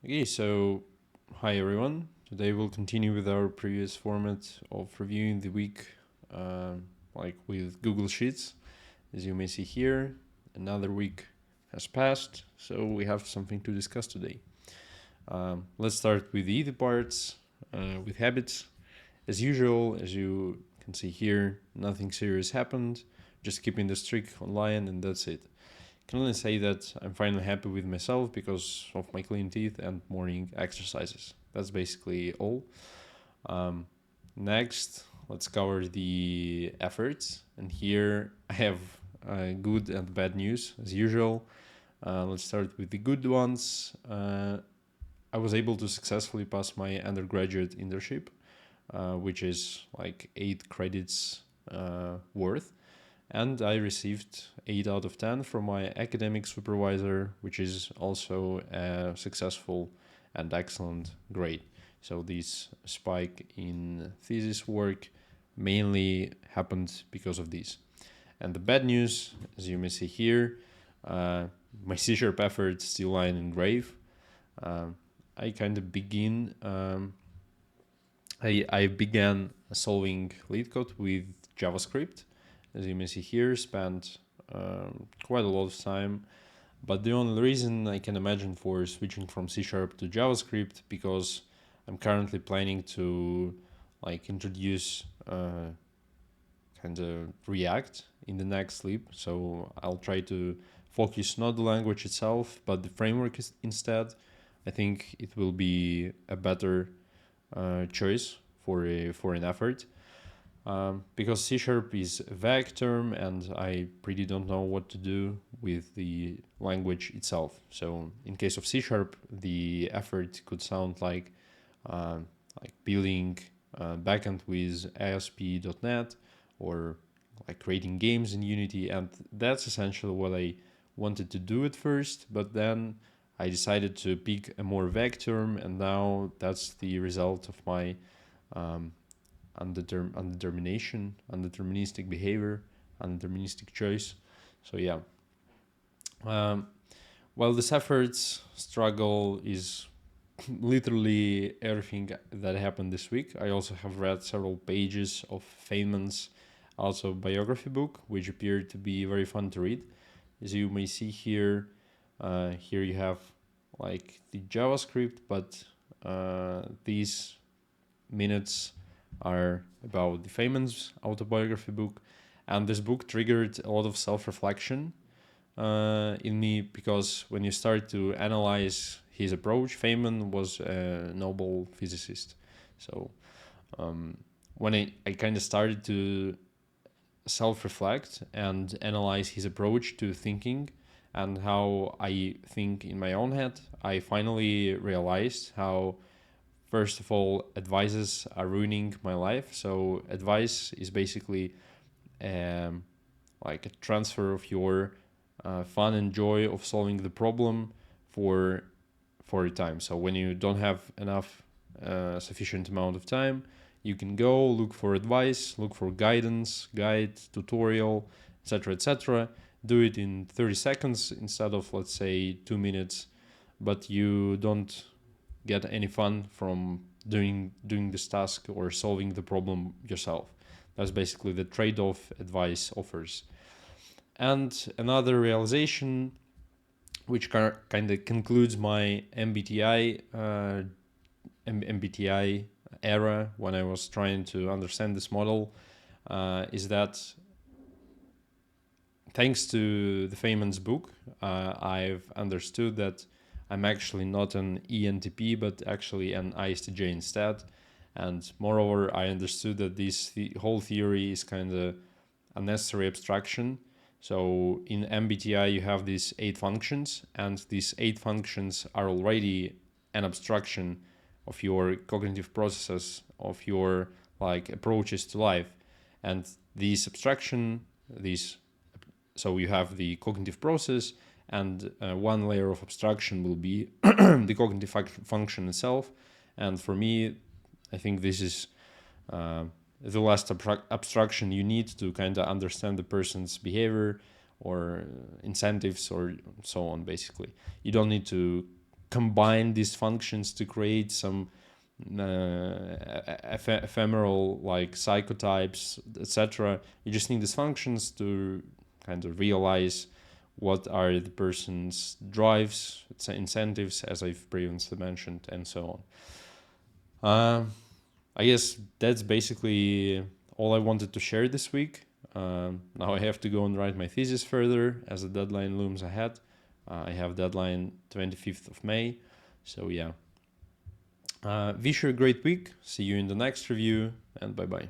Okay, so hi everyone. Today we'll continue with our previous format of reviewing the week, like with Google Sheets. As you may see here, another week has passed, so we have something to discuss today. Let's start with the easy parts, with habits. As usual, as you can see here, nothing serious happened, just keeping the streak online, and that's it. Can only say that I'm finally happy with myself because of my clean teeth and morning exercises. That's basically all. Um, Next, let's cover the efforts. And here I have good and bad news as usual. Let's start with the good ones. I was able to successfully pass my undergraduate internship, which is like 8 credits worth. And I received 8 out of 10 from my academic supervisor, which is also a successful and excellent grade. So this spike in thesis work mainly happened because of this. And the bad news, as you may see here, my C-sharp efforts still lie in grave. I kind of I began solving lead code with JavaScript. As you may see here, spent quite a lot of time. But the only reason I can imagine for switching from C# to JavaScript, because I'm currently planning to introduce kind of React in the next leap. So I'll try to focus not the language itself, but the framework instead. I think it will be a better choice for an effort. Because C# is a vague term and I pretty don't know what to do with the language itself. So in case of C#, the effort could sound like building backend with ASP.NET or like creating games in Unity, and that's essentially what I wanted to do at first, but then I decided to pick a more vague term, and now that's the result of my undeterministic behavior, undeterministic choice. So yeah. While this efforts struggle is literally everything that happened this week, I also have read several pages of Feynmann's autobiography book, which appeared to be very fun to read. As you may see here, here you have like the JavaScript, but these minutes are about the Feynman's autobiography book, and this book triggered a lot of self-reflection in me, because when you start to analyze his approach, Feynman was a Nobel physicist. So when I kind of started to self-reflect and analyze his approach to thinking and how I think in my own head, I finally realized how, first of all, advices are ruining my life. So advice is basically like a transfer of your fun and joy of solving the problem for a time. So when you don't have enough sufficient amount of time, you can go look for advice, look for guidance, guide, tutorial, etc. Do it in 30 seconds instead of, let's say, 2 minutes, but you don't get any fun from doing this task or solving the problem yourself. That's basically the trade-off advice offers. And another realization, which kind of concludes my MBTI era when I was trying to understand this model, is that thanks to the Feynman's book, I've understood that I'm actually not an ENTP, but actually an ISTJ instead. And moreover, I understood that the whole theory is kind of a necessary abstraction. So in MBTI, you have these 8 functions, and these 8 functions are already an abstraction of your cognitive processes, of your approaches to life. And these abstraction, so you have the cognitive process, and one layer of abstraction will be the cognitive function itself. And for me, I think this is the last abstraction you need to kind of understand the person's behavior or incentives or so on. Basically, you don't need to combine these functions to create some ephemeral like psychotypes, etc. You just need these functions to kind of realize what are the person's drives, incentives, as I've previously mentioned, and so on. I guess that's basically all I wanted to share this week. Now I have to go and write my thesis further as the deadline looms ahead. I have deadline 25th of May. So yeah. Wish you a great week. See you in the next review, and bye-bye.